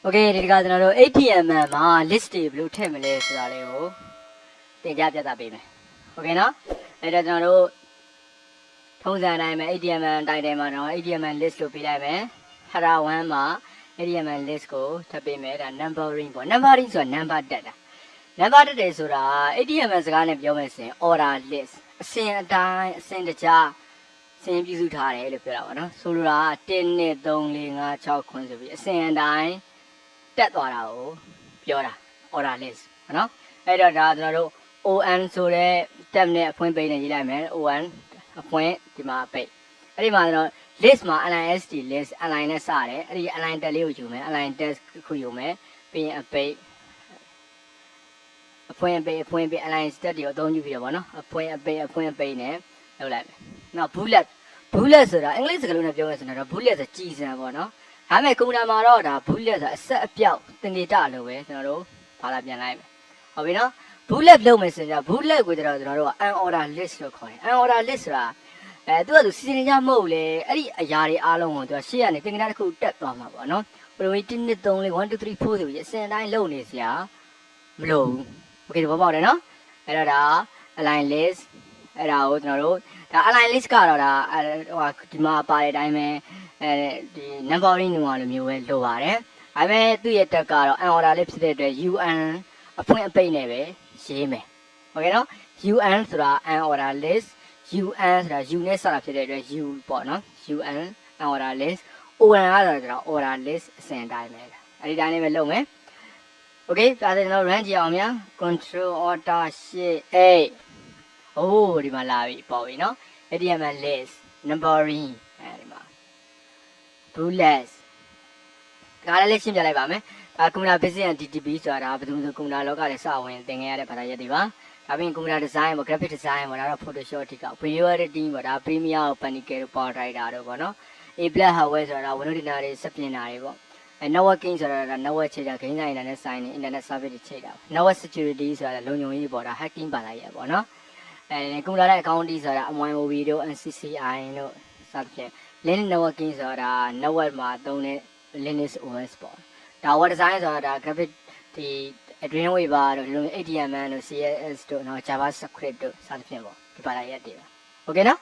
Okay ဒီကကျွန်တော်တို့ HTML မှာ list တွေဘယ်လိုထည့်မလဲဆိုတာလေးကိုသင်ကြားပြသပေးမယ် Okay နော်အဲ့တော့ကျွန်တော်တို့ထုံးစံအတိုင်းပဲ HTML title မှာတော့ HTML list လို့ပေးလိုက်မယ် header 1မှာ HTML list ကိုထပ်ပေးမယ်ဒါ numbering ပေါ့ numbering ဆိုတာ number တက်တာ number တက်တယ်ဆိုတာ HTML စကားနဲ့ပြောမယ်ဆိုရင် order list အစဉ်အတိုင်းအစဉ်တကျစင်ပြုစုထားတယ်လို့ပြောတာပါနော်ဆိုလိုတာ1 2 3 4 5 6 9ဆိုပြီးအစဉ်အတိုင်းတက်သွားတာကိုပြောတာ order list နော်အဲ့တော့ဒါကျွန်တော်တို့ on ဆိုတဲ့ tab နဲ့အဖွင့်ပိတ်နဲ့ရေးလိုက်မယ် on အဖွင့်ဒီမှာပိတ်အဲ့ဒီမှာကျွန်တော် list မှာ list list align နဲ့စတယ်အဲ့ဒီ align tab လေးကိုယူမယ် align tab ခုယူမယ်ပြီးရင်အပိတ်အဖွင့်ပိတ် align tab တွေကိုအသုံးပြုပြီးတော့ဗောနော်အဖွင့်ပိတ်နဲ့လုပ်လိုက်မယ်နောက် bullet ဆိုတာအင်္ဂလိပ်စကားလုံးနဲ့ပြောမယ်ဆိုတော့ bullet ဆိုကြည်စံပေါ့နော်ဒါပေမဲ့ကွန်ပျူတာမှာတော့ဒါ bullet ဆိုတာအဆက်အပြောက်တင်နေတာလို့ပဲကျွန်တော်တို့ဘာလာပြန်လိုက်မယ်ဟုတ်ပြီနော် bullet လုပ်မယ်ဆိုရင် bullet ကိုကျွန်တော်တို့က unorder list လို့ခေါ်တယ် unorder list ဆိုတာသူကစီစဉ်ကြမဟုတ်လေအဲ့ဒီအရာတွေအားလုံးကိုသူကရှေ့ကနေတင်ကနာတစ်ခုတက်သွားမှာပေါ့နော်ဘယ်လို1 2 3 4 1 2 3 4ဆိုပြီးအစဉ်တိုင်းလုပ်နေစရာမလိုဘူး okay ဒီဘောပေါက်တယ်နော်အဲ့တော့ဒါ align list အဲ့ဒါကိုကျွန်တော်တို့ဒါ align list ကတော့ဒါဟိုဒီမှာပါတဲ့အတိုင်းပဲဒီ numbering လိုမျိုးပဲလိုပါတယ်ဒါပေမဲ့သူ့ရဲ့တက်ကတော့ unorder list ဖြစ်တဲ့အတွက် un အဖွင့်အပိတ်နဲ့ပဲရေးမယ်โอเคနော် un ဆိုတာ unorder list un ဆိုတာ u နဲ့စတာဖြစ်တဲ့အတွက် u ပေါ့နော် un unorder list on ကတော့ကျွန်တော် order list အစဉ်တိုင်းပဲအဲ့ဒီတိုင်းလေးပဲလုပ်မယ်โอเคဒါဆိုကျွန်တော် run ကြည့်အောင်ဗျာ control alt shift 8အိုးဒီမှာလာပြီပေါ်ပြီနော် html list numbering အဲဒီမှာ bullets ဒါလည်းရှင်းပြလိုက်ပါမယ်ဒါကွန်ပျူတာ basic and DTP ဆိုတာဘယ်သူမှကွန်ပျူတာလောကထဲစဝင်သင်ခဲ့ရတဲ့ဘာသာရပ်တွေပါဒါပြင်ကွန်ပျူတာ design ပေါ့ graphic design ပေါ့ဒါတော့ Photoshop အထိက video editing ပေါ့ဒါ Premiere ကို Panical တို့ Power Writer တို့ပေါ့နော် A+ hardware ဆိုတာ Windows တင်တာတွေစက်ပြင်တာတွေပေါ့networking ဆိုတာဒါ network ချိန်တာဂိမ်းဆိုင် internet ဆိုင်နေ internet service တွေချိန်တာ network security ဆိုတာလုံခြုံရေးပေါ့ဒါ hacking ပါလိုက်ရပေါ့နော်ကွန်ပျူတာရဲ့ accounting ဆိုတာ MYOB တို့ NCCI တို့စသဖြင့် Linux networking ဆိုတာ network မှာသုံးတဲ့ Linux OS ပေါ့ဒါ web design ဆိုတာဒါ graphic ဒီ admin waiver တို့ဒီလို HTML တို့ CSS တို့နော် JavaScript တို့စသဖြင့်ပေါ့ဒီပါလာရက်တွေပါ okay နော်